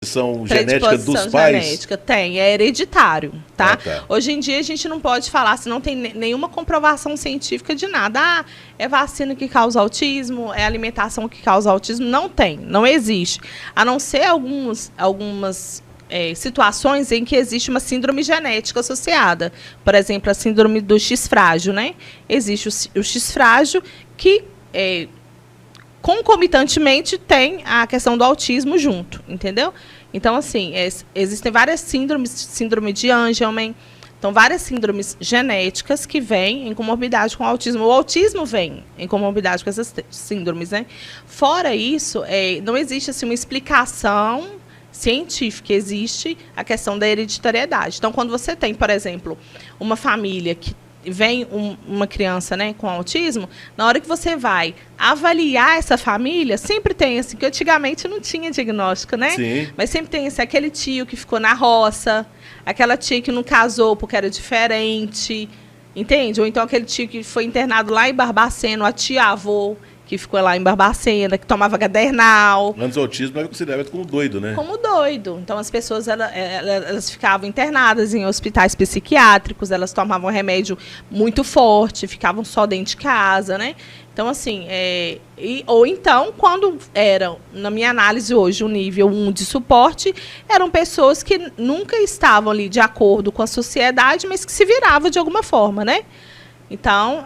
Predisposição genética dos pais? Genética, tem, é hereditário, tá? Tá? Hoje em dia a gente não pode falar, se não tem nenhuma comprovação científica de nada. Ah, é vacina que causa autismo, é alimentação que causa autismo. Não tem, não existe. A não ser algumas situações em que existe uma síndrome genética associada. Por exemplo, a síndrome do X frágil, né? Existe o X frágil que concomitantemente tem a questão do autismo junto, entendeu? Então, assim, existem várias síndromes, síndrome de Angelman, então várias síndromes genéticas que vêm em comorbidade com o autismo. O autismo vem em comorbidade com essas síndromes, né? Fora isso, não existe assim, uma explicação científica, existe a questão da hereditariedade. Então, quando você tem, por exemplo, uma família que vem uma criança, né, com autismo, na hora que você vai avaliar essa família, sempre tem assim, que antigamente não tinha diagnóstico, né? Sim. Mas sempre tem assim, aquele tio que ficou na roça, aquela tia que não casou porque era diferente, entende? Ou então aquele tio que foi internado lá em Barbacena, a tia-avó que ficou lá em Barbacena, que tomava gadernal. Antes o autismo era considerado como doido, né? Como doido. Então as pessoas elas ficavam internadas em hospitais psiquiátricos, elas tomavam remédio muito forte, ficavam só dentro de casa, né? Então, assim, ou então, quando era, na minha análise hoje, o nível 1 de suporte, eram pessoas que nunca estavam ali de acordo com a sociedade, mas que se viravam de alguma forma, né? Então,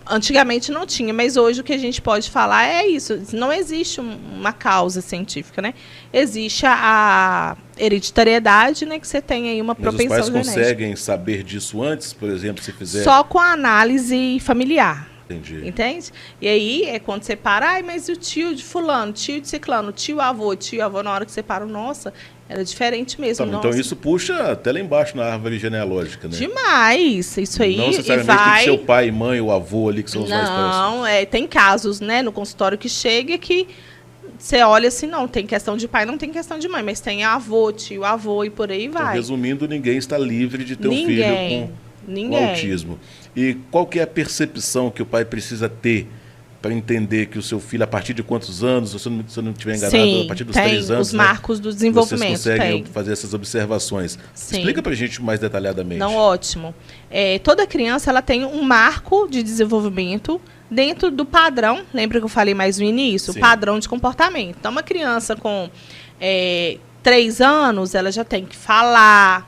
antigamente não tinha, mas hoje o que a gente pode falar é isso. Não existe uma causa científica, né? Existe a hereditariedade, né? Que você tem aí uma propensão genética. Mas os pais conseguem saber disso antes, por exemplo, se fizer... Só com a análise familiar. Entendi. Entende? E aí é quando você para, mas o tio de fulano, tio de ciclano, tio-avô, na hora que você para, nossa, era diferente mesmo. Tá, então isso puxa até lá embaixo na árvore genealógica, né? Demais, isso aí. Não necessariamente tem que ser o pai, mãe ou avô ali que são os mais próximos. Não, tem casos, né, no consultório que chega que você olha assim, não, tem questão de pai, não tem questão de mãe, mas tem avô, tio-avô e por aí vai. Então, resumindo, ninguém está livre de ter um filho com autismo. E qual que é a percepção que o pai precisa ter para entender que o seu filho, a partir de quantos anos, se eu não estiver enganado, sim, a partir dos tem 3 anos, os marcos do desenvolvimento. Vocês conseguem fazer essas observações. Sim. Explica para a gente mais detalhadamente. Não, ótimo. Toda criança ela tem um marco de desenvolvimento dentro do padrão, lembra que eu falei mais no início? Sim. O padrão de comportamento. Então, uma criança com 3 anos, ela já tem que falar,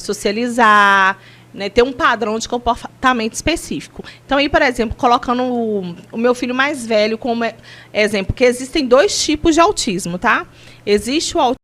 socializar, né, ter um padrão de comportamento específico. Então, aí, por exemplo, colocando o meu filho mais velho como exemplo, que existem 2 tipos de autismo, tá? Existe o autismo